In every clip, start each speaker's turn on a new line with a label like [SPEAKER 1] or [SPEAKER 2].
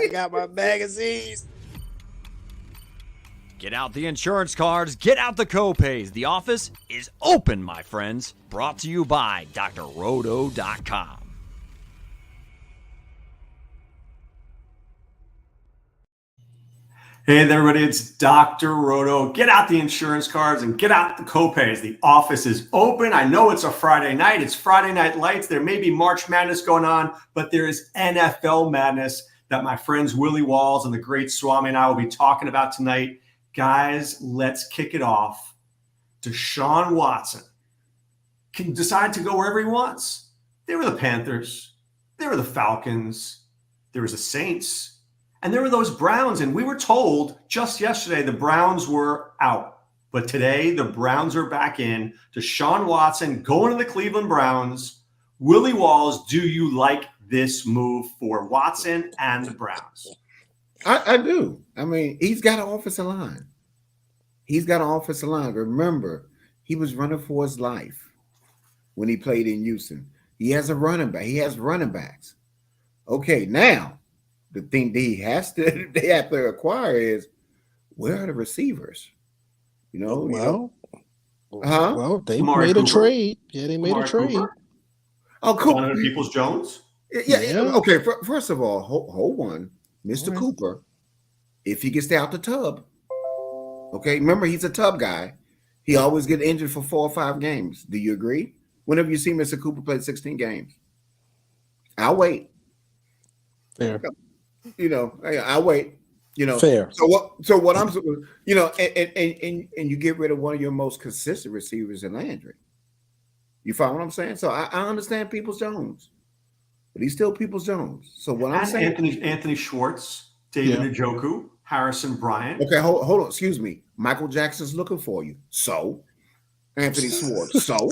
[SPEAKER 1] I got my magazines.
[SPEAKER 2] Get out the insurance cards, get out the copays. The office is open, my friends. Brought to you by drroto.com.
[SPEAKER 3] Hey there, everybody, it's Dr. Roto. Get out the insurance cards and get out the copays. The office is open. I know it's a Friday night. It's Friday Night Lights. There may be March Madness going on, but there is NFL Madness that my friends Willie Walls and the great Swame and I will be talking about tonight. Guys, let's kick it off. Deshaun Watson can decide to go wherever he wants. There were the Panthers. There were the Falcons. There was the Saints. And there were those Browns, and we were told just yesterday the Browns were out. But today, the Browns are back in. Deshaun Watson going to the Cleveland Browns. Willie Walls, do you like this move for Watson and the Browns?
[SPEAKER 1] I do. I mean, he's got an offensive line. He's got an offensive line. Remember, he was running for his life when he played in Houston. He has a running back. He has running backs. Okay, now, the thing that they have to acquire is, where are the receivers?
[SPEAKER 4] Well, they
[SPEAKER 3] Amari
[SPEAKER 4] made a
[SPEAKER 3] Cooper.
[SPEAKER 4] trade. Yeah, they made
[SPEAKER 3] Amari
[SPEAKER 4] a trade.
[SPEAKER 3] Cooper.
[SPEAKER 1] Oh, cool.
[SPEAKER 3] Donovan Peoples-Jones.
[SPEAKER 1] Yeah. Okay. First of all, hold on, Mr.
[SPEAKER 4] All right.
[SPEAKER 1] Cooper. If he gets out the tub, okay. Remember, he's a tub guy. He always get injured for 4 or 5 games. Do you agree? Whenever you see Mr. Cooper play 16 games, I'll wait.
[SPEAKER 4] Fair.
[SPEAKER 1] I'll wait.
[SPEAKER 4] Fair.
[SPEAKER 1] So what I'm, and you get rid of one of your most consistent receivers in Landry. You follow what I'm saying? So I understand Peoples-Jones, but he's still Peoples-Jones. So what I'm saying,
[SPEAKER 3] Anthony Schwartz, David Njoku, Harrison Bryant.
[SPEAKER 1] Okay, hold on. Excuse me. Michael Jackson's looking for you. So, Anthony Schwartz. So,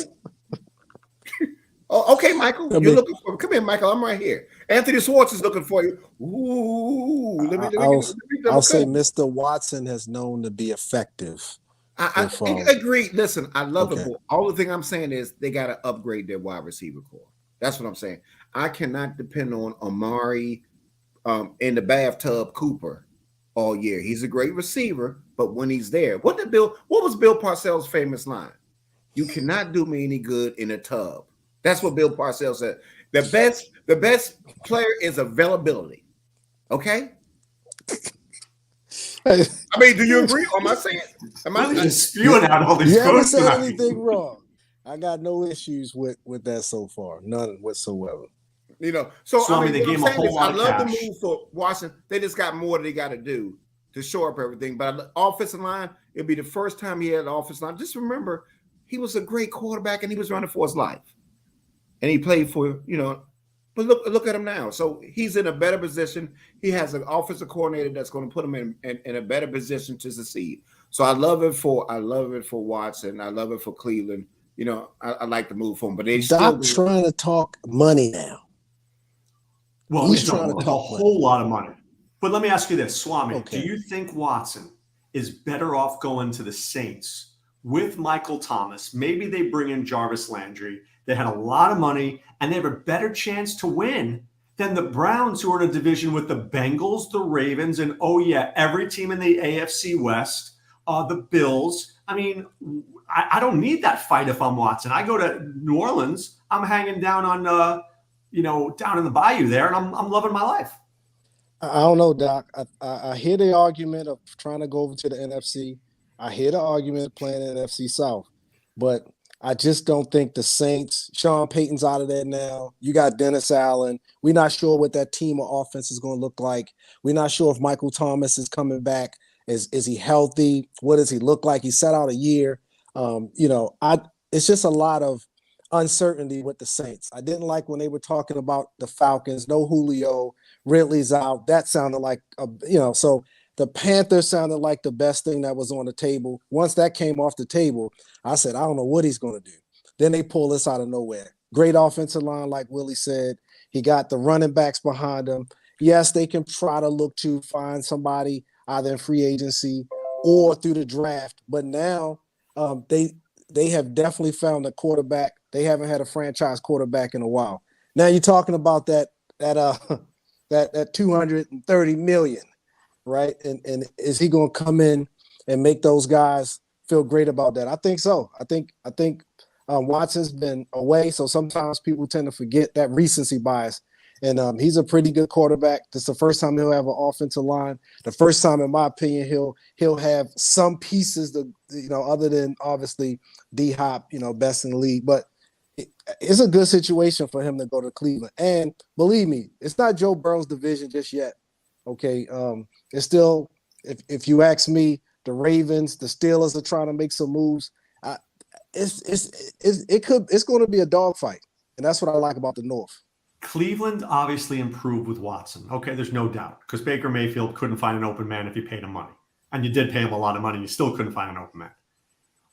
[SPEAKER 1] okay, Michael, you're looking for. Come here, Michael. I'm right here. Anthony Schwartz is looking for you. Ooh,
[SPEAKER 4] I'll say Mr. Watson has known to be effective.
[SPEAKER 1] I agree. Listen, I love it. All the thing I'm saying is they got to upgrade their wide receiver core. That's what I'm saying. I cannot depend on Amari in the bathtub Cooper all year. He's a great receiver, but when he's there, what was Bill Parcells' famous line? You cannot do me any good in a tub. That's what Bill Parcells said. The best player is availability. Okay? I mean, do you agree? Or am I saying? Am I
[SPEAKER 3] just spewing out all these?
[SPEAKER 4] You haven't said anything wrong. I got no issues with that so far, none whatsoever.
[SPEAKER 1] So
[SPEAKER 3] I mean, they gave him a whole lot of cash.
[SPEAKER 1] I love the move for Washington. They just got more they got to do to shore up everything. But offensive line, it'd be the first time he had an offensive line. Just remember, he was a great quarterback and he was running for his life, and he played for But look at him now. So he's in a better position. He has an offensive coordinator that's going to put him in a better position to succeed. So I love it for Watson. I love it for Cleveland. I like the move for him. But they
[SPEAKER 4] still trying to talk money now.
[SPEAKER 3] Well, he's trying to talk a whole lot of money. But let me ask you this, Swami. Do you think Watson is better off going to the Saints with Michael Thomas? Maybe they bring in Jarvis Landry. They had a lot of money, and they have a better chance to win than the Browns, who are in a division with the Bengals, the Ravens, and, every team in the AFC West, the Bills. I mean, I don't need that fight if I'm Watson. I go to New Orleans. I'm hanging down on, down in the bayou there, and I'm loving my life.
[SPEAKER 4] I don't know, Doc. I hear the argument of trying to go over to the NFC. I hear the argument of playing in the NFC South, but I just don't think the Saints, Sean Payton's out of there now. You got Dennis Allen. We're not sure what that team of offense is going to look like. We're not sure if Michael Thomas is coming back. Is he healthy? What does he look like? He sat out a year. It's just a lot of uncertainty with the Saints. I didn't like when they were talking about the Falcons. No Julio, Ridley's out. That sounded like, so the Panthers sounded like the best thing that was on the table. Once that came off the table, I said, I don't know what he's going to do. Then they pull this out of nowhere. Great offensive line, like Willie said. He got the running backs behind him. Yes, they can try to look to find somebody either in free agency or through the draft. But now they have definitely found a quarterback. They haven't had a franchise quarterback in a while. Now you're talking about that that 230 million, right? And is he going to come in and make those guys feel great about that? I think so. I think Watson's been away, so sometimes people tend to forget that recency bias. And he's a pretty good quarterback. This is the first time he'll have an offensive line. The first time, in my opinion, he'll have some pieces that, other than obviously D-Hop, best in the league. But it's a good situation for him to go to Cleveland. And believe me, it's not Joe Burrow's division just yet. Okay, it's still, if you ask me, the Ravens, the Steelers are trying to make some moves. It's going to be a dogfight, and that's what I like about the North.
[SPEAKER 3] Cleveland obviously improved with Watson. Okay, there's no doubt, because Baker Mayfield couldn't find an open man if you paid him money. And you did pay him a lot of money. You still couldn't find an open man.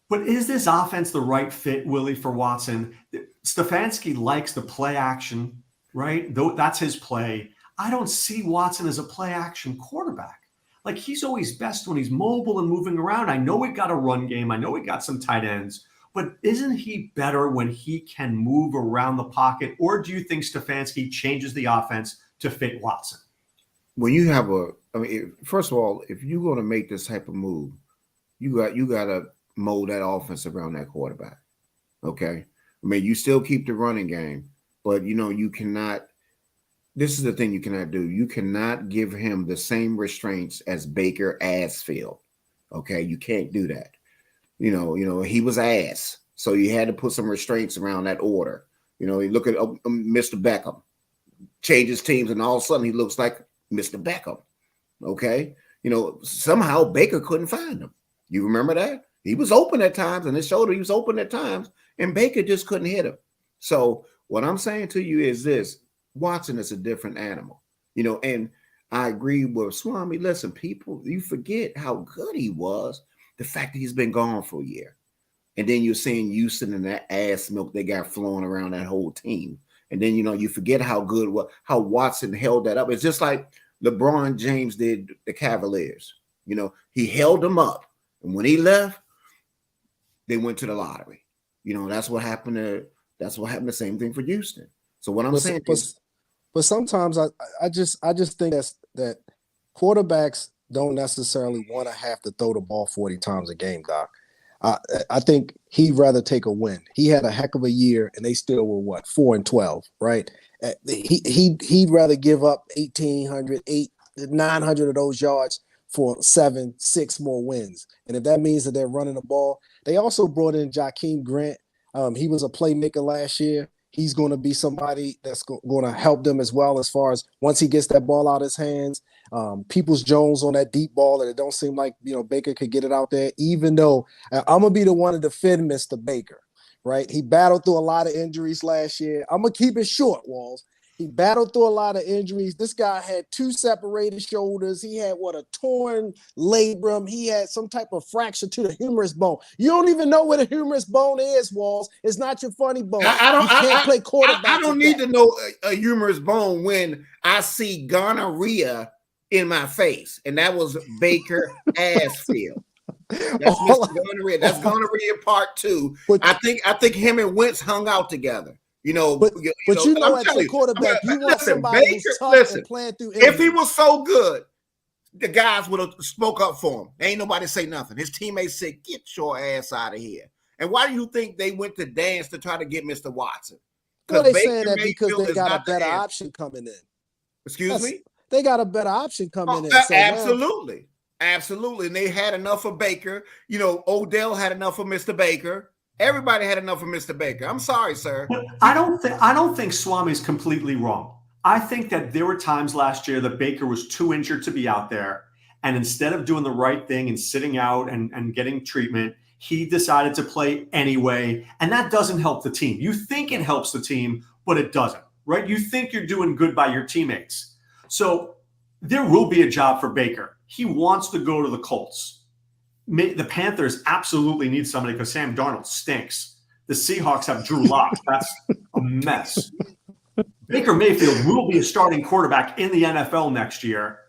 [SPEAKER 3] But is this offense the right fit, Willie, for Watson? Stefanski likes the play action, right? That's his play. I don't see Watson as a play action quarterback. Like, he's always best when he's mobile and moving around. I know we got a run game. I know we got some tight ends. But isn't he better when he can move around the pocket? Or do you think Stefanski changes the offense to fit Watson?
[SPEAKER 1] When you have first of all, if you're going to make this type of move, you got to mold that offense around that quarterback. Okay? I mean, you still keep the running game, but, you cannot – this is the thing you cannot do. You cannot give him the same restraints as Baker Asfield. Okay? You can't do that. He was ass, so you had to put some restraints around that order. You look at Mr. Beckham, changes teams, and all of a sudden he looks like Mr. Beckham. Okay, somehow Baker couldn't find him. You remember that? He was open at times, and his shoulder, he was open at times, and Baker just couldn't hit him. So what I'm saying to you is this: Watson is a different animal. And I agree with Swame. Listen, people, you forget how good he was. The fact that he's been gone for a year. And then you're seeing Houston and that ass milk they got flowing around that whole team. And then, you forget how how Watson held that up. It's just like LeBron James did the Cavaliers. He held them up. And when he left, they went to the lottery. That's what happened the same thing for Houston. So what I'm saying is,
[SPEAKER 4] but sometimes I just think that quarterbacks don't necessarily want to have to throw the ball 40 times a game, Doc. I think he'd rather take a win. He had a heck of a year, and they still were 4-12, right? He'd rather give up 1,800, 900 of those yards for 7-6 more wins. And if that means that they're running the ball, they also brought in Jakeem Grant. He was a playmaker last year. He's going to be somebody that's going to help them as well, as far as once he gets that ball out of his hands. Peoples-Jones on that deep ball, that it don't seem like Baker could get it out there, even though I'm going to be the one to defend Mr. Baker, right? He battled through a lot of injuries last year. I'm going to keep it short, Walls. He battled through a lot of injuries. This guy had 2 separated shoulders. He had a torn labrum. He had some type of fracture to the humerus bone. You don't even know where the humerus bone is, Walls. It's not your funny bone. You can't play quarterback.
[SPEAKER 1] I don't need to know a humerus bone when I see gonorrhea in my face, and that was Baker Asfield. That's Mr. Gonorrhea. That's gonorrhea part 2. I think him and Wentz hung out together.
[SPEAKER 4] But as a quarterback, you want somebody who's tough and playing through injuries.
[SPEAKER 1] If he was so good, the guys would have spoke up for him. Ain't nobody say nothing. His teammates said, "Get your ass out of here." And why do you think they went to dance to try to get Mr. Watson?
[SPEAKER 4] Well, they're saying that because they got a better option coming in.
[SPEAKER 1] Excuse me?
[SPEAKER 4] They got a better option coming in. So
[SPEAKER 1] absolutely. Absolutely. And they had enough of Baker. Odell had enough of Mr. Baker. Everybody had enough of Mr. Baker. I'm sorry, sir.
[SPEAKER 3] I don't think Swame is completely wrong. I think that there were times last year that Baker was too injured to be out there. And instead of doing the right thing and sitting out and getting treatment, he decided to play anyway. And that doesn't help the team. You think it helps the team, but it doesn't, right? You think you're doing good by your teammates. So there will be a job for Baker. He wants to go to the Colts. The Panthers absolutely need somebody because Sam Darnold stinks. The Seahawks have Drew Lock. That's a mess. Baker Mayfield will be a starting quarterback in the NFL next year.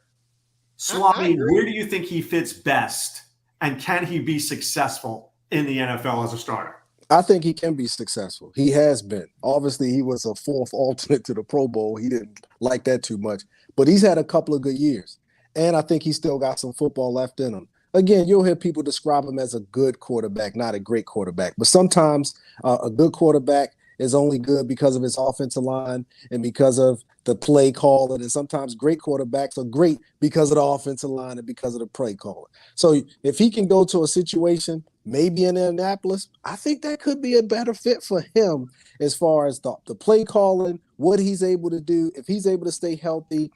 [SPEAKER 3] Swami, where do you think he fits best? And can he be successful in the NFL as a starter?
[SPEAKER 4] I think he can be successful. He has been. Obviously, he was a 4th alternate to the Pro Bowl. He didn't like that too much. but he's had a couple of good years. And I think he's still got some football left in him. Again, you'll hear people describe him as a good quarterback, not a great quarterback. But sometimes a good quarterback is only good because of his offensive line and because of the play calling. And sometimes great quarterbacks are great because of the offensive line and because of the play calling. So if he can go to a situation, maybe in Indianapolis, I think that could be a better fit for him as far as the play calling, what he's able to do. If he's able to stay healthy,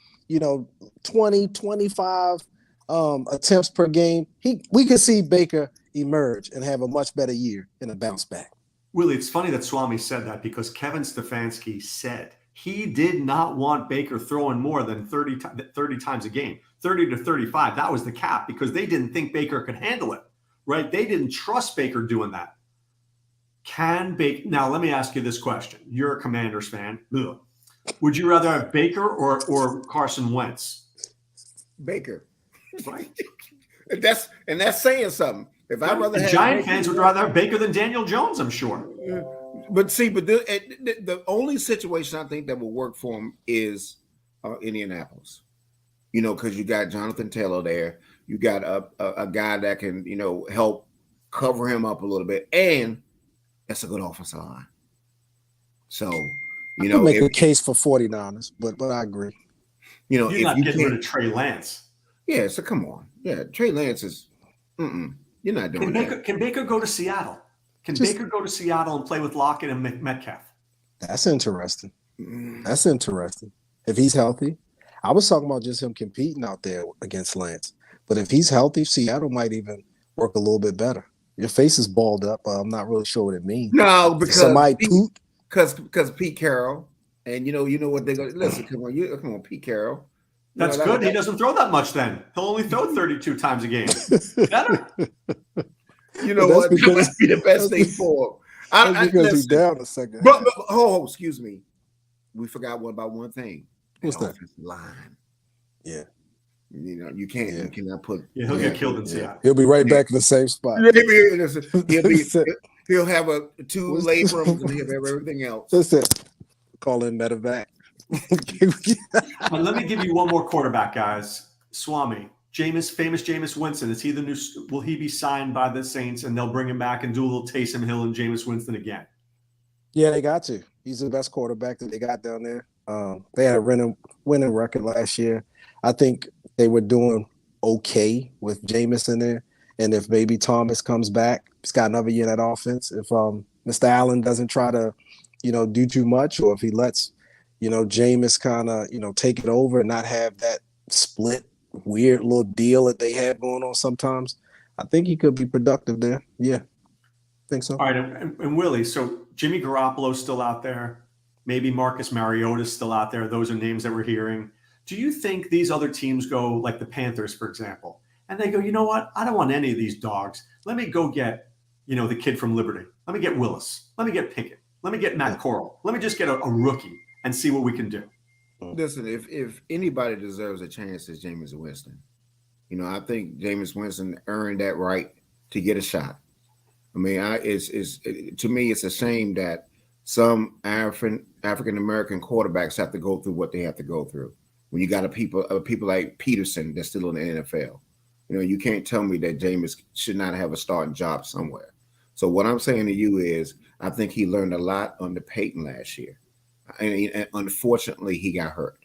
[SPEAKER 4] 20, 25 attempts per game, we could see Baker emerge and have a much better year and a bounce back.
[SPEAKER 3] Willie, it's funny that Swame said that because Kevin Stefanski said he did not want Baker throwing more than 30 times a game, 30 to 35. That was the cap because they didn't think Baker could handle it, right? They didn't trust Baker doing that. Now, let me ask you this question. You're a Commanders fan. Ugh. Would you rather have Baker or Carson Wentz?
[SPEAKER 1] Baker.
[SPEAKER 3] Right.
[SPEAKER 1] That's saying something. If I rather have
[SPEAKER 3] Giant
[SPEAKER 1] Baker,
[SPEAKER 3] fans would rather have Baker than Daniel Jones, I'm sure.
[SPEAKER 1] But the only situation I think that will work for him is Indianapolis. Because you got Jonathan Taylor there, you got a guy that can help cover him up a little bit, and that's a good offensive line. So
[SPEAKER 4] I could make a case for 49ers, but I agree.
[SPEAKER 3] You're not getting rid of Trey Lance.
[SPEAKER 1] Yeah, so come on. Yeah, Trey Lance is you're not doing that.
[SPEAKER 3] Can Baker go to Seattle? Baker go to Seattle and play with Lockett and Metcalf?
[SPEAKER 4] That's interesting. That's interesting. If he's healthy. I was talking about just him competing out there against Lance. But if he's healthy, Seattle might even work a little bit better. Your face is balled up. I'm not really sure what it means.
[SPEAKER 1] No, because
[SPEAKER 4] because
[SPEAKER 1] Pete Carroll, and you know what they're going to listen. Come on, Pete Carroll.
[SPEAKER 3] That's good. He doesn't throw that much then. He'll only throw 32 times a game. Better.
[SPEAKER 1] What? That must be the best thing for him.
[SPEAKER 4] Because he's down a second.
[SPEAKER 1] But excuse me. We forgot one thing.
[SPEAKER 4] What's that?
[SPEAKER 1] Line.
[SPEAKER 4] Yeah.
[SPEAKER 1] You can't. You cannot put.
[SPEAKER 3] Yeah, he'll get killed in Seattle.
[SPEAKER 4] He'll be right back in the same spot.
[SPEAKER 1] He'll have two laborers and he'll have everything else.
[SPEAKER 4] That's it. Call in medevac.
[SPEAKER 3] But let me give you one more quarterback, guys. Swame, famous Jameis Winston. Will he be signed by the Saints and they'll bring him back and do a little Taysom Hill and Jameis Winston again?
[SPEAKER 4] Yeah, they got to. He's the best quarterback that they got down there. They had a winning record last year. I think they were doing okay with Jameis in there. And if maybe Thomas comes back, he's got another year in that offense. If Mr. Allen doesn't try to, do too much, or if he lets Jameis kind of, take it over and not have that split weird little deal that they have going on sometimes, I think he could be productive there. Yeah, I think so.
[SPEAKER 3] All right. And Willie, so Jimmy Garoppolo's still out there. Maybe Marcus Mariota's still out there. Those are names that we're hearing. Do you think these other teams go like the Panthers, for example, and they go, you know what? I don't want any of these dogs. Let me go get, the kid from Liberty. Let me get Willis. Let me get Pickett. Let me get Matt Corral. Let me just get a rookie and see what we can do.
[SPEAKER 1] Listen, if anybody deserves a chance, it's Jameis Winston. I think Jameis Winston earned that right to get a shot. I mean, to me, it's a shame that some African American quarterbacks have to go through what they have to go through. When you got people like Peterson that's still in the NFL, you can't tell me that Jameis should not have a starting job somewhere. So what I'm saying to you is, I think he learned a lot under Peyton last year, and unfortunately, he got hurt.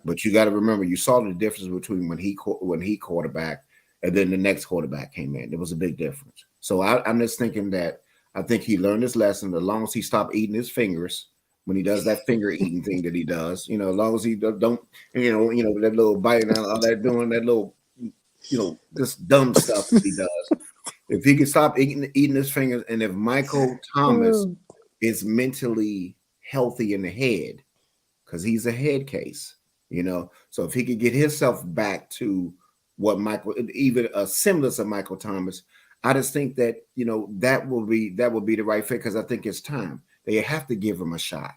[SPEAKER 1] But you got to remember, you saw the difference between when he quarterback and then the next quarterback came in. There was a big difference. So I'm just thinking that I think he learned his lesson. As long as he stopped eating his fingers when he does that finger eating thing that he does, as long as he don't, that little biting out, all that doing that little, this dumb stuff that he does. If he can stop eating his fingers, and if Michael Thomas is mentally healthy in the head, because he's a head case, so if he could get himself back to what even a semblance of Michael Thomas, I just think that that will be the right fit, because I think it's time. They have to give him a shot.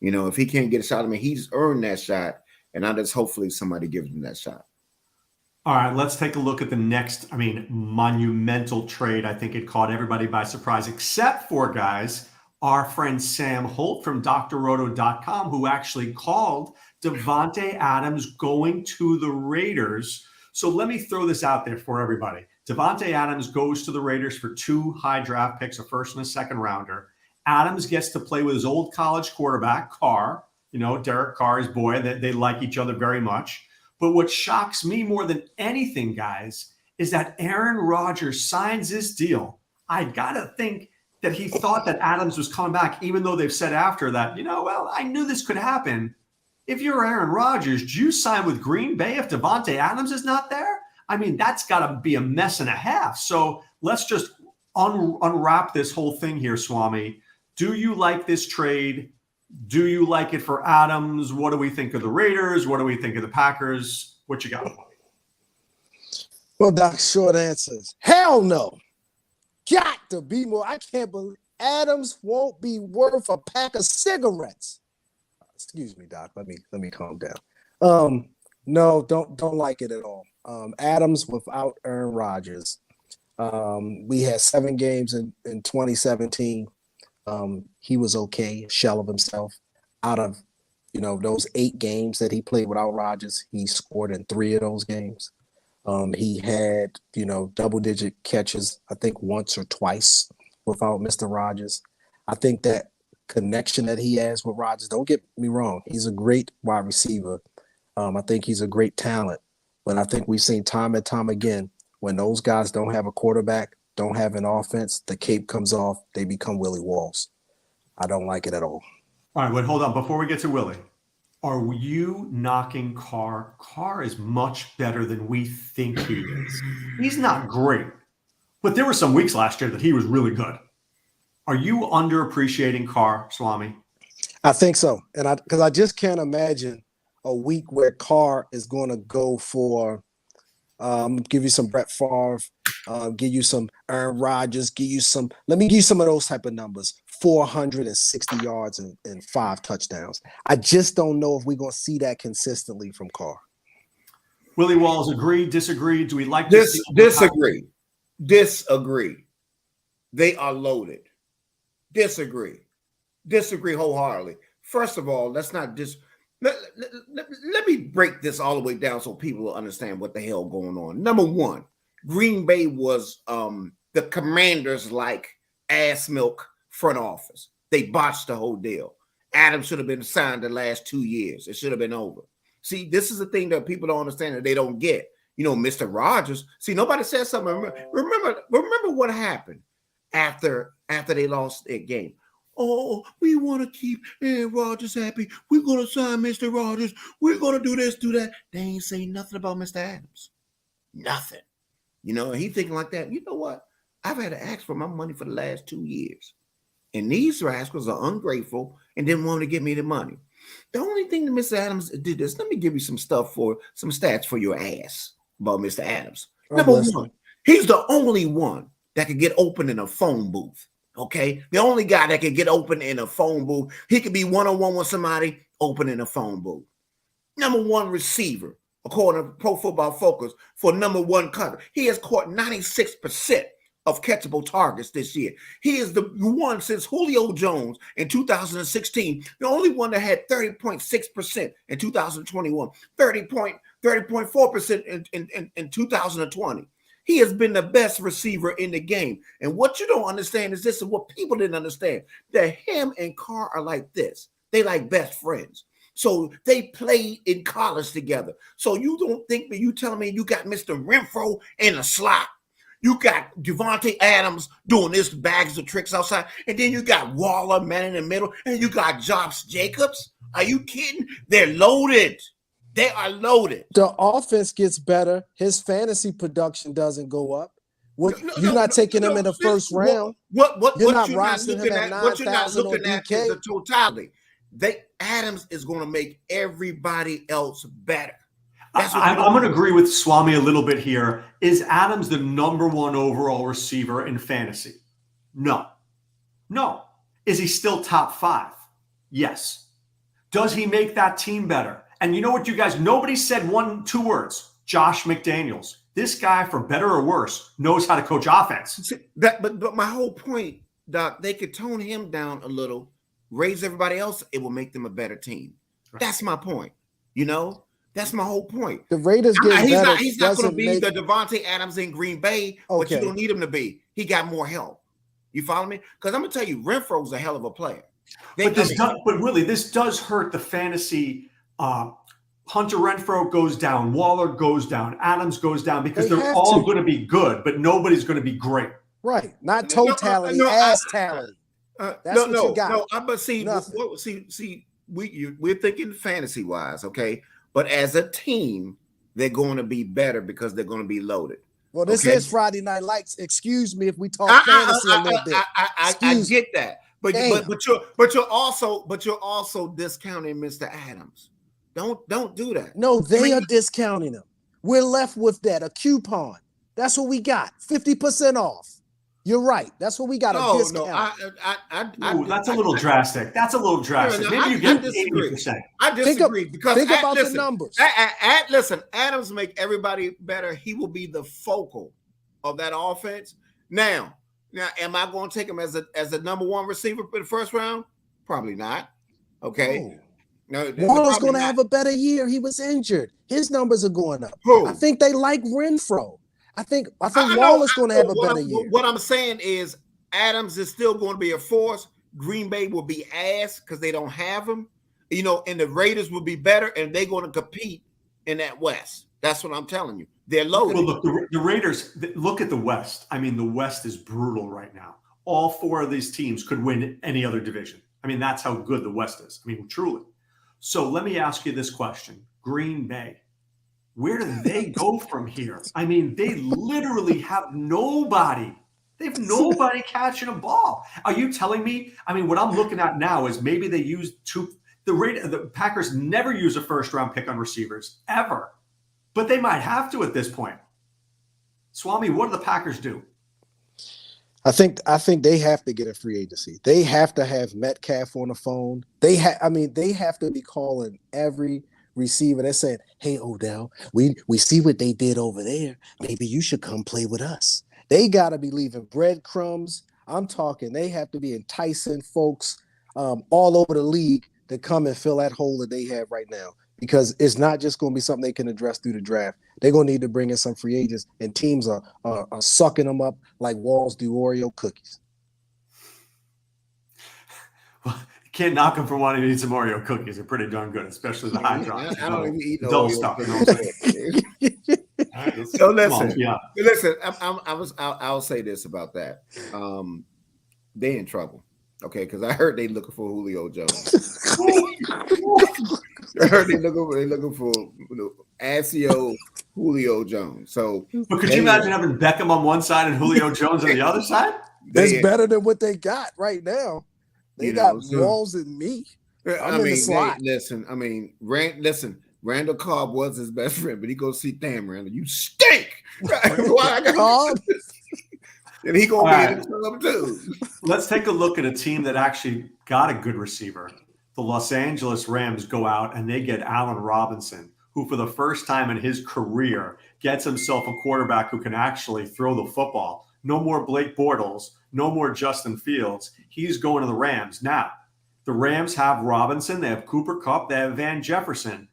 [SPEAKER 1] If he can't get a shot, he's earned that shot, and I just hopefully somebody gives him that shot.
[SPEAKER 3] All right, let's take a look at the next, monumental trade. I think it caught everybody by surprise, except for, guys, our friend Sam Holt from drroto.com, who actually called Davante Adams going to the Raiders. So let me throw this out there for everybody. Davante Adams goes to the Raiders for 2 high draft picks, a first and a second rounder. Adams gets to play with his old college quarterback, Carr. Derek Carr, his boy. They like each other very much. But what shocks me more than anything, guys, is that Aaron Rodgers signs this deal. I got to think that he thought that Adams was coming back, even though they've said after that, I knew this could happen. If you're Aaron Rodgers, do you sign with Green Bay if Davante Adams is not there? I mean, that's got to be a mess and a half. So let's just unwrap this whole thing here, Swami. Do you like this trade? Do you like it for Adams? What do we think of the Raiders? What do we think of the Packers? What you got?
[SPEAKER 4] Well, Doc, short answers. Hell no. Got to be more. I can't believe Adams won't be worth a pack of cigarettes. Excuse me, Doc. Let me calm down. No, don't like it at all. Adams without Aaron Rodgers. We had 7 games in 2017. He was okay, shell of himself. Out of those 8 games that he played without Rodgers, he scored in 3 of those games. He had double-digit catches, I think once or twice without Mr. Rodgers. I think that connection that he has with Rodgers, don't get me wrong, he's a great wide receiver. I think he's a great talent, but I think we've seen time and time again when those guys don't have a quarterback, don't have an offense, the cape comes off, they become Willie Walls. I don't like it at all.
[SPEAKER 3] All right, wait, hold on. Before we get to Willie, are you knocking Carr? Carr is much better than we think he is. He's not great, but there were some weeks last year that he was really good. Are you underappreciating Carr, Swami?
[SPEAKER 4] I think so. And because I just can't imagine a week where Carr is going to go for, give you some Brett Favre, give you some Aaron Rodgers, let me give you some of those type of numbers, 460 yards and 5 touchdowns. I just don't know if we're going to see that consistently from Carr.
[SPEAKER 3] Willie Walls, agree, disagree? Do we like
[SPEAKER 1] this? Disagree. They are loaded. Disagree wholeheartedly. First of all, let's not just let me break this all the way down so people will understand what the hell going on. Number one, Green Bay was the Commanders like ass milk front office. They botched the whole deal. Adams should have been signed the last 2 years. It should have been over. See, this is the thing that people don't understand that they don't get. Mr. Rodgers. See, nobody said something. Remember what happened after they lost that game. Oh, we want to keep Aaron Rodgers happy. We're going to sign Mr. Rodgers. We're going to do this, do that. They ain't saying nothing about Mr. Adams. Nothing. He thinking like that. You know what? I've had to ask for my money for the last 2 years. And these rascals are ungrateful and didn't want to give me the money. The only thing that Mr. Adams did is, let me give you some stats for your ass about Mr. Adams. Number one, he's the only one that could get open in a phone booth. Okay, the only guy that can get open in a phone booth. He could be one-on-one with somebody, open in a phone booth. Number 1 receiver, according to Pro Football Focus, for number 1 cover. He has caught 96% of catchable targets this year. He is the one since Julio Jones in 2016, the only one that had 30.6% in 2021, 30.4% in 2020. He has been the best receiver in the game. And what you don't understand is this is what people didn't understand, that him and Carr are like this. They like best friends. So they played in college together. So you don't think that you telling me you got Mr. Renfro in a slot. You got Davante Adams doing this bags of tricks outside. And then you got Waller, man in the middle. And you got Josh Jacobs. Are you kidding? They're loaded. They are loaded.
[SPEAKER 4] The offense gets better. His fantasy production doesn't go up. You're not taking him in the first round. You're not rostering him at 9,000
[SPEAKER 1] what you're not looking
[SPEAKER 4] on
[SPEAKER 1] at
[SPEAKER 4] DK.
[SPEAKER 1] is the totality. Adams is going to make everybody else better.
[SPEAKER 3] I'm going to agree with Swami a little bit here. Is Adams the number 1 overall receiver in fantasy? No. Is he still top 5? Yes. Does he make that team better? And you know what, you guys, nobody said 2 words. Josh McDaniels. This guy, for better or worse, knows how to coach offense.
[SPEAKER 1] But my whole point, Doc, they could tone him down a little, raise everybody else. It will make them a better team. Right. That's my point. You know, that's my whole point.
[SPEAKER 4] The Raiders get better.
[SPEAKER 1] He's not going to be the Devontae Adams in Green Bay, but you don't need him to be. He got more help. You follow me? Because I'm going to tell you, Renfro's a hell of a player.
[SPEAKER 3] But Willie, this does hurt the fantasy. Hunter Renfrow goes down, Waller goes down, Adams goes down because they're all going to be good, but nobody's going to be great.
[SPEAKER 4] Right. Not totality, talent. That's what you got.
[SPEAKER 1] No, but we're thinking fantasy wise, okay? But as a team, they're going to be better because they're going to be loaded.
[SPEAKER 4] Well, this is Friday Night Lights. Excuse me if we talk fantasy a little bit.
[SPEAKER 1] I get that, but you're also discounting Mr. Adams. Don't do that.
[SPEAKER 4] No, they are discounting him. We're left with that, a coupon. That's what we got, 50% off. You're right. That's what we got, a discount.
[SPEAKER 3] No, that's a little drastic. That's a little drastic. Maybe you get 80%.
[SPEAKER 1] I disagree because
[SPEAKER 4] think about the numbers.
[SPEAKER 1] Listen, Adams make everybody better. He will be the focal of that offense. Now, am I going to take him as a number one receiver for the first round? Probably not. Okay.
[SPEAKER 4] Oh. No, Waller's going to have a better year. He was injured. His numbers are going up.
[SPEAKER 1] Who?
[SPEAKER 4] I think they like Renfrow. I think Waller's going to have a better year.
[SPEAKER 1] What I'm saying is Adams is still going to be a force. Green Bay will be ass because they don't have him. You know, and the Raiders will be better, and they're going to compete in that West. That's what I'm telling you. They're loaded.
[SPEAKER 3] Well, look, the Raiders, look at the West. I mean, the West is brutal right now. All four of these teams could win any other division. I mean, that's how good the West is. I mean, truly. So let me ask you this question. Green Bay, where do they go from here? I mean, they literally have nobody. They have nobody catching a ball. Are you telling me? I mean, what I'm looking at now is maybe they use the Packers never use a first-round pick on receivers, ever. But they might have to at this point. Swame, what do the Packers do?
[SPEAKER 4] I think they have to get a free agency. They have to have Metcalf on the phone. They have to be calling every receiver. They're saying, "Hey, Odell, we see what they did over there. Maybe you should come play with us." They got to be leaving breadcrumbs. I'm talking. They have to be enticing folks all over the league to come and fill that hole that they have right now. Because it's not just going to be something they can address through the draft. They're going to need to bring in some free agents, and teams are sucking them up like Walls do Oreo cookies.
[SPEAKER 3] Well, you can't knock them for wanting to eat some Oreo cookies. They're pretty darn good, especially the high drops.
[SPEAKER 1] I don't even eat no
[SPEAKER 3] adult
[SPEAKER 1] Oreo
[SPEAKER 3] stuff.
[SPEAKER 1] So listen. I'll say this about that. They in trouble, okay? Because I heard they looking for Julio Jones. I heard they looking for Asio Julio Jones. So,
[SPEAKER 3] but could you imagine having Beckham on one side and Julio Jones on the other side?
[SPEAKER 4] It's better than what they got right now. They got Walls and me. I'm in the slot.
[SPEAKER 1] Randall Cobb was his best friend, but he goes see, damn, Randall, you stink.
[SPEAKER 4] Cobb.
[SPEAKER 1] And he gonna be in the club too.
[SPEAKER 3] Let's take a look at a team that actually got a good receiver. The Los Angeles Rams go out and they get Allen Robinson, who for the first time in his career gets himself a quarterback who can actually throw the football. No more Blake Bortles, no more Justin Fields. He's going to the Rams. Now, the Rams have Robinson, they have Cooper Kupp, they have Van Jefferson.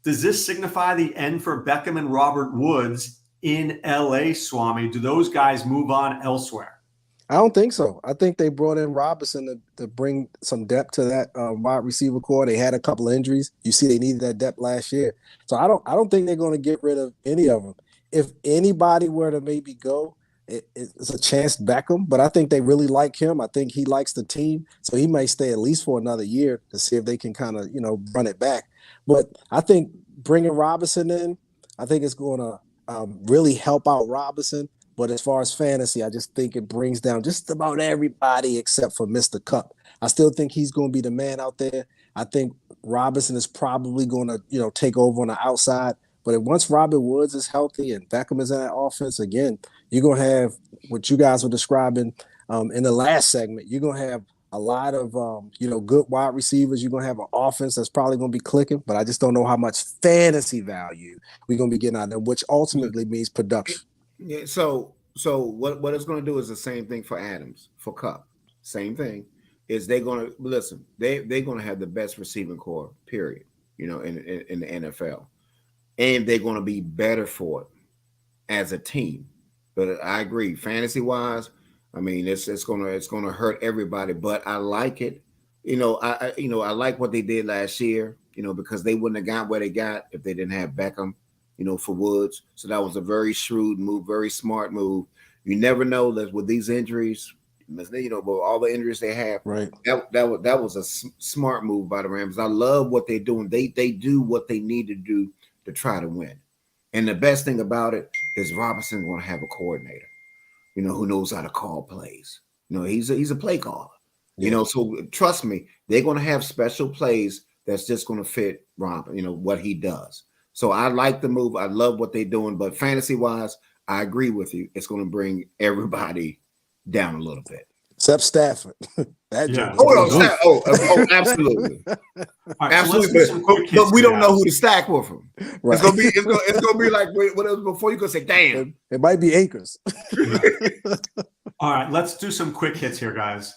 [SPEAKER 3] Does this signify the end for Beckham and Robert Woods in LA, Swami? Do those guys move on elsewhere?
[SPEAKER 4] I don't think so. I think they brought in Robinson to bring some depth to that wide receiver core. They had a couple of injuries. You see, they needed that depth last year. So I don't think they're going to get rid of any of them. If anybody were to maybe go, it's a chance Beckham. But I think they really like him. I think he likes the team, so he may stay at least for another year to see if they can kind of run it back. But I think bringing Robinson in, I think it's going to really help out Robinson. But as far as fantasy, I just think it brings down just about everybody except for Mr. Kupp. I still think he's going to be the man out there. I think Robinson is probably going to, take over on the outside. But once Robert Woods is healthy and Beckham is in that offense, again, you're going to have what you guys were describing in the last segment. You're going to have a lot of, good wide receivers. You're going to have an offense that's probably going to be clicking. But I just don't know how much fantasy value we're going to be getting out of them, which ultimately means production.
[SPEAKER 1] Yeah, so what it's going to do is the same thing for Adams, for Kupp. Same thing is they're going to listen. They're going to have the best receiving core, period. in the NFL, and they're going to be better for it as a team. But I agree, fantasy wise, I mean, it's gonna hurt everybody. But I like it. I like what they did last year. Because they wouldn't have got where they got if they didn't have Beckham. For Woods. So that was a very shrewd move, very smart move. You never know that with these injuries, with all the injuries they have,
[SPEAKER 4] right?
[SPEAKER 1] That was a smart move by the Rams. I love what they're doing. They do what they need to do to try to win. And the best thing about it is Robinson's going to have a coordinator, who knows how to call plays. He's a play caller.
[SPEAKER 4] Yeah.
[SPEAKER 1] So trust me, they're going to have special plays that's just going to fit Rob, what he does. So I like the move. I love what they're doing. But fantasy-wise, I agree with you. It's going to bring everybody down a little bit.
[SPEAKER 4] Except Stafford.
[SPEAKER 3] Yeah.
[SPEAKER 1] Absolutely.
[SPEAKER 3] Right,
[SPEAKER 1] absolutely.
[SPEAKER 3] So
[SPEAKER 1] but we don't know who to stack with him.
[SPEAKER 4] Right.
[SPEAKER 1] It's gonna be like what it was before. You could say, "Damn."
[SPEAKER 4] It might be Akers.
[SPEAKER 3] All right, let's do some quick hits here, guys.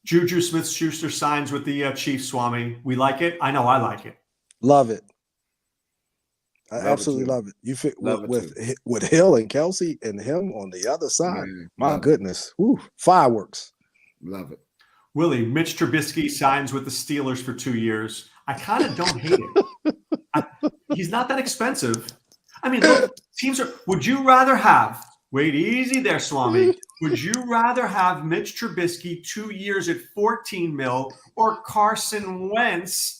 [SPEAKER 3] Juju Smith-Schuster signs with the Chiefs. Swami, we like it. I know I like it.
[SPEAKER 4] Love it. I
[SPEAKER 1] Love
[SPEAKER 4] absolutely
[SPEAKER 1] it too.
[SPEAKER 4] love it. You fit
[SPEAKER 1] Love it
[SPEAKER 4] with Hill and Kelsey and him on the other side. My
[SPEAKER 1] love
[SPEAKER 4] goodness. Woo, fireworks.
[SPEAKER 1] Love it.
[SPEAKER 3] Willie, Mitch Trubisky signs with the Steelers for 2 years. I kind of don't hate it. He's not that expensive. I mean, look, teams are. Would you rather have? Wait, easy there, Swami. Would you rather have Mitch Trubisky 2 years at 14 mil or Carson Wentz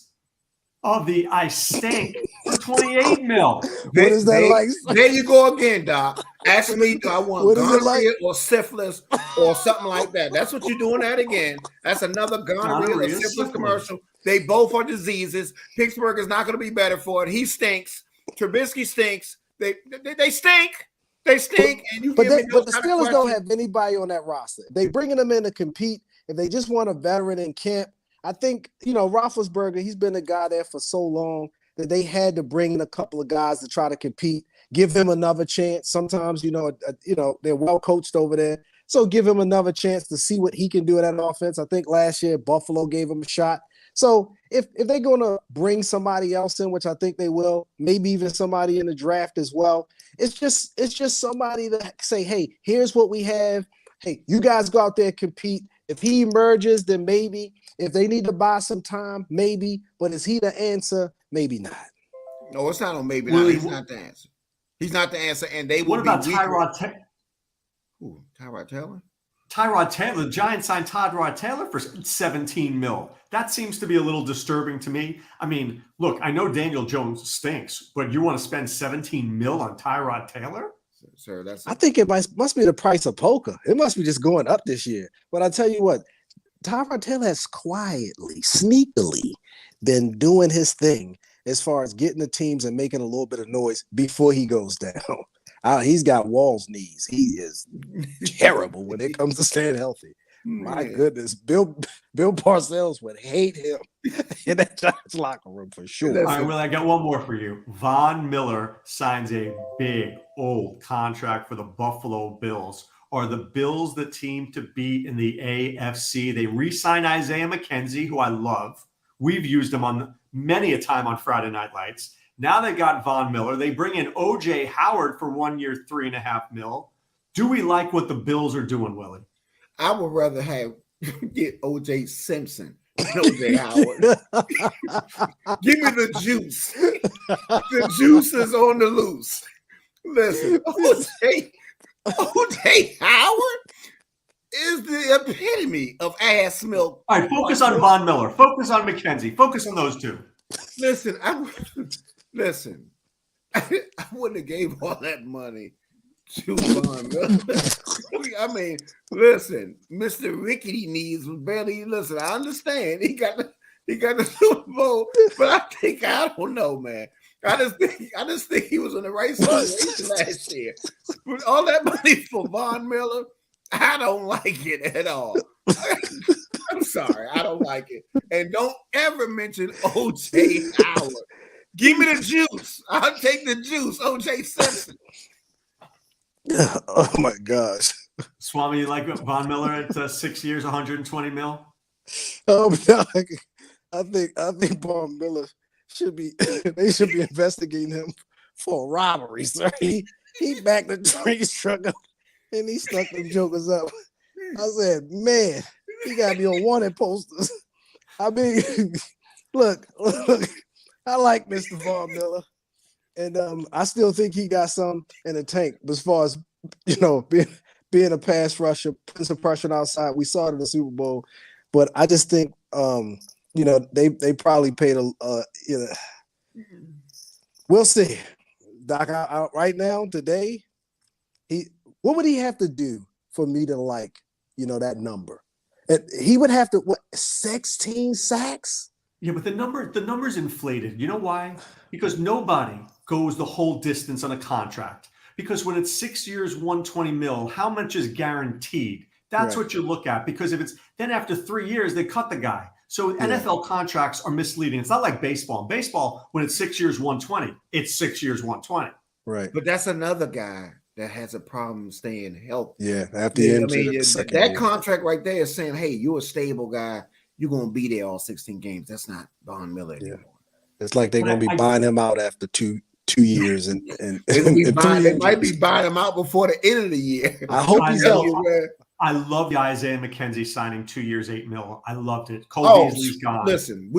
[SPEAKER 3] of the I stink for 28 mil?
[SPEAKER 4] What is that like?
[SPEAKER 1] There you go again, Doc. Ask me, do I want
[SPEAKER 4] What is it
[SPEAKER 1] gonorrhea
[SPEAKER 4] like?
[SPEAKER 1] or syphilis or something like that? That's what you're doing that again. That's another gonorrhea or syphilis commercial. They both are diseases. Pittsburgh is not going to be better for it. He stinks. Trubisky stinks. They stink. They stink. And you
[SPEAKER 4] But
[SPEAKER 1] give me
[SPEAKER 4] the
[SPEAKER 1] those kind of
[SPEAKER 4] Steelers don't
[SPEAKER 1] questions.
[SPEAKER 4] have anybody on that roster. They bringing them in to compete. If they just want a veteran in camp, I think, Roethlisberger, he's been a guy there for so long that they had to bring in a couple of guys to try to compete, give him another chance. Sometimes, they're well coached over there. So give him another chance to see what he can do in that offense. I think last year Buffalo gave him a shot. So if they're going to bring somebody else in, which I think they will, maybe even somebody in the draft as well, it's just somebody to say, hey, here's what we have. Hey, you guys go out there and compete. If he emerges, then maybe. If they need to buy some time, maybe. But is he the answer? Maybe not.
[SPEAKER 1] No, it's not on maybe
[SPEAKER 3] Willie,
[SPEAKER 1] not. He's not the answer. He's not the answer. And they will
[SPEAKER 3] What about
[SPEAKER 1] be
[SPEAKER 3] Tyrod Taylor?
[SPEAKER 1] Tyrod Taylor?
[SPEAKER 3] Tyrod Taylor, the Giants signed Tyrod Taylor for 17 mil. That seems to be a little disturbing to me. I mean, look, I know Daniel Jones stinks, but you want to spend 17 mil on Tyrod Taylor?
[SPEAKER 1] Sir,
[SPEAKER 4] I think it must be the price of poker. It must be just going up this year. But I tell you what, Tyrod Taylor has quietly, sneakily been doing his thing as far as getting the teams and making a little bit of noise before he goes down. He's got Wall's knees. He is terrible when it comes to staying healthy. My goodness, Bill Parcells would hate him in that Giants locker room for sure.
[SPEAKER 3] All right, Will, I got one more for you. Von Miller signs a big, old contract for the Buffalo Bills. Are the Bills the team to beat in the AFC? They re-sign Isaiah McKenzie, who I love. We've used him on many a time on Friday Night Lights. Now they got Von Miller. They bring in O.J. Howard for 1 year, $3.5 million. Do we like what the Bills are doing, Willie?
[SPEAKER 1] I would rather get O.J. Simpson than O.J. Howard. Give me the juice. The juice is on the loose. Listen, O.J. Howard is the epitome of ass milk.
[SPEAKER 3] All right, focus on Von Miller. Focus on McKenzie. Focus on those two.
[SPEAKER 1] Listen, I wouldn't have gave all that money to Von Miller. I mean, listen, Mr. Rickety Knees was barely. Listen, I understand he got the Super Bowl, but I don't know, man. I just think he was in the right situation last year. With all that money for Von Miller, I don't like it at all. I'm sorry, I don't like it. And don't ever mention O.J. Howard. Give me the juice. I'll take the juice. O.J. Simpson.
[SPEAKER 4] Oh my gosh.
[SPEAKER 3] Swami, you like Von Miller at 6 years, 120 mil?
[SPEAKER 4] Oh, no. I think Von Miller they should be investigating him for robbery, sir. He backed the Trace truck up and he stuck them jokers up. I said, man, he got to be on wanted posters. I mean, look, I like Mr. Von Miller. And I still think he got some in the tank. But as far as, being a pass rusher, putting some pressure outside, we saw it in the Super Bowl. But I just think, they probably paid we'll see. Doc, right now, today, what would he have to do for me to like, that number? And he would have to, 16 sacks?
[SPEAKER 3] Yeah, but the number's inflated. You know why? Because nobody goes the whole distance on a contract. Because when it's 6 years, 120 mil, how much is guaranteed? That's what you look at. Because if it's then after 3 years, they cut the guy. So NFL contracts are misleading. It's not like baseball. In baseball, when it's 6 years, 120, it's 6 years, 120.
[SPEAKER 4] Right.
[SPEAKER 1] But that's another guy that has a problem staying healthy.
[SPEAKER 4] Yeah. After that
[SPEAKER 1] contract right there is saying, hey, you're a stable guy. You're going to be there all 16 games. That's not Von Miller anymore.
[SPEAKER 4] Yeah. It's like they're going to be buying him out after two years. And
[SPEAKER 1] they might be buying him out before the end of the year.
[SPEAKER 4] I hope he's healthy.
[SPEAKER 3] I love the Isaiah McKenzie signing 2 years, $8 million. I loved it. Cole Beasley's gone.
[SPEAKER 1] Listen.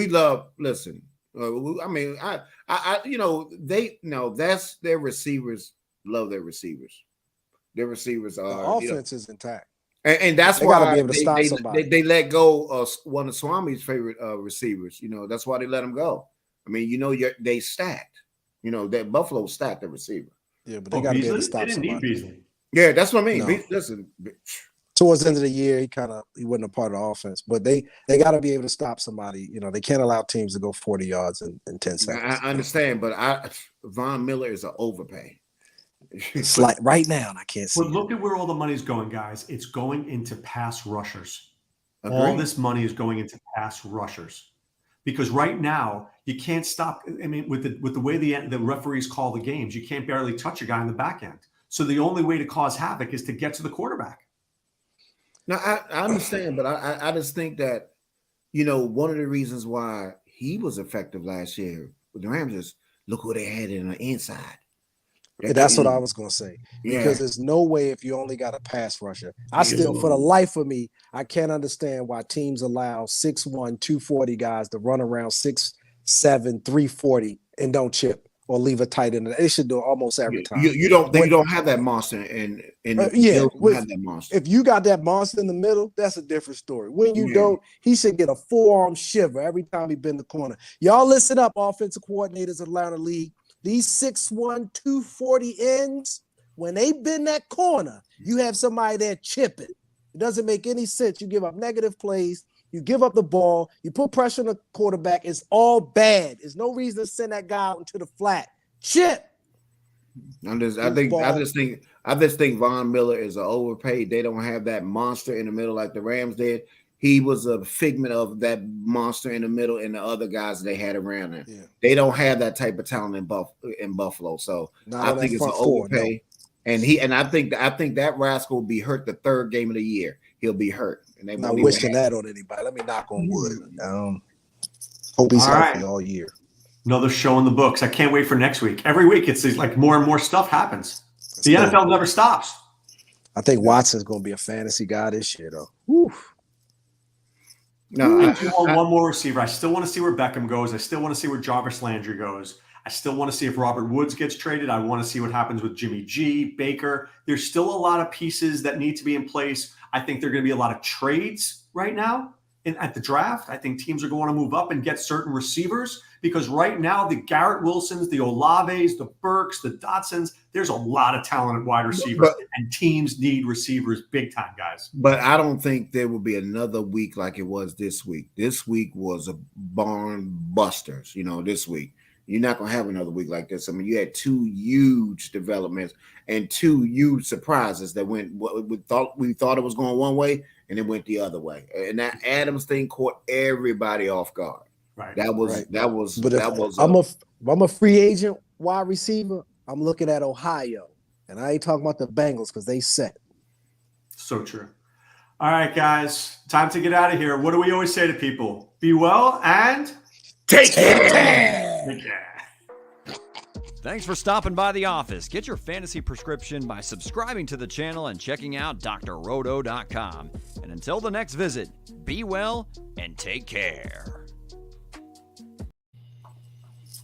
[SPEAKER 1] That's their receivers. Love their receivers. Their receivers are
[SPEAKER 4] the offense is intact,
[SPEAKER 1] and that's
[SPEAKER 4] they
[SPEAKER 1] why
[SPEAKER 4] gotta be able to stop somebody.
[SPEAKER 1] They let go of one of Swame's favorite receivers. That's why they let him go. I mean, they stacked. That Buffalo stacked the receiver.
[SPEAKER 4] Yeah, but they got to be able to stop somebody.
[SPEAKER 1] Yeah, that's what I mean.
[SPEAKER 4] No.
[SPEAKER 1] Listen.
[SPEAKER 4] Towards the end of the year, he wasn't a part of the offense, but they got to be able to stop somebody. They can't allow teams to go 40 yards in 10 seconds.
[SPEAKER 1] I understand, but Von Miller is an overpay.
[SPEAKER 4] It's like right now, I can't see.
[SPEAKER 3] But look at where all the money's going, guys. It's going into pass rushers.
[SPEAKER 1] Agreed.
[SPEAKER 3] All this money is going into pass rushers. Because right now, you can't stop. I mean, with the way the referees call the games, you can't barely touch a guy in the back end. So the only way to cause havoc is to get to the quarterback.
[SPEAKER 1] Now, I understand, but I just think that, one of the reasons why he was effective last year with the Rams is look what they had in the inside.
[SPEAKER 4] That's what I was going to say. Yeah. Because there's no way if you only got a pass rusher. I still, for the life of me, I can't understand why teams allow 6'1", 240 guys to run around 6'7", 340 and don't chip or leave a tight end. They should do it almost every time.
[SPEAKER 1] You don't have that monster have that monster.
[SPEAKER 4] If you got that monster in the middle, that's a different story. When you don't, he should get a forearm shiver every time he bend the corner. Y'all listen up, offensive coordinators of Atlanta League. These 6'1", 240 ends, when they bend that corner, you have somebody there chipping. It doesn't make any sense. You give up negative plays. You give up the ball. You put pressure on the quarterback. It's all bad. There's no reason to send that guy out into the flat. Chip.
[SPEAKER 1] I just think Von Miller is an overpaid. They don't have that monster in the middle like the Rams did. He was a figment of that monster in the middle and the other guys they had around there. Yeah. They don't have that type of talent in Buffalo. So I think it's an overpay. No. And I think that rascal will be hurt the third game of the year. He'll be hurt. And they
[SPEAKER 4] not wishing that on anybody. Let me knock on wood. Hope he's healthy all year.
[SPEAKER 3] Another show in the books. I can't wait for next week. Every week it's like more and more stuff happens. The NFL never stops.
[SPEAKER 4] I think Watson's going to be a fantasy guy this year, though. Woo.
[SPEAKER 3] No, one more receiver. I still want to see where Beckham goes. I still want to see where Jarvis Landry goes. I still want to see if Robert Woods gets traded. I want to see what happens with Jimmy G, Baker. There's still a lot of pieces that need to be in place. I think there are going to be a lot of trades right now at the draft. I think teams are going to move up and get certain receivers because right now the Garrett Wilsons, the Olaves, the Burks, the Dotsons, there's a lot of talent at wide receiver, and teams need receivers big time, guys.
[SPEAKER 1] But I don't think there will be another week like it was this week. This week was a barn busters, this week. You're not going to have another week like this. I mean, you had two huge developments and two huge surprises that went we thought it was going one way and it went the other way. And that Adams thing caught everybody off guard.
[SPEAKER 3] Right.
[SPEAKER 4] I'm a free agent wide receiver. I'm looking at Ohio, and I ain't talking about the Bengals because they set.
[SPEAKER 3] So true. All right, guys, time to get out of here. What do we always say to people? Be well and
[SPEAKER 1] take care.
[SPEAKER 3] Take care.
[SPEAKER 2] Thanks for stopping by the office. Get your fantasy prescription by subscribing to the channel and checking out drroto.com. And until the next visit, be well and take care.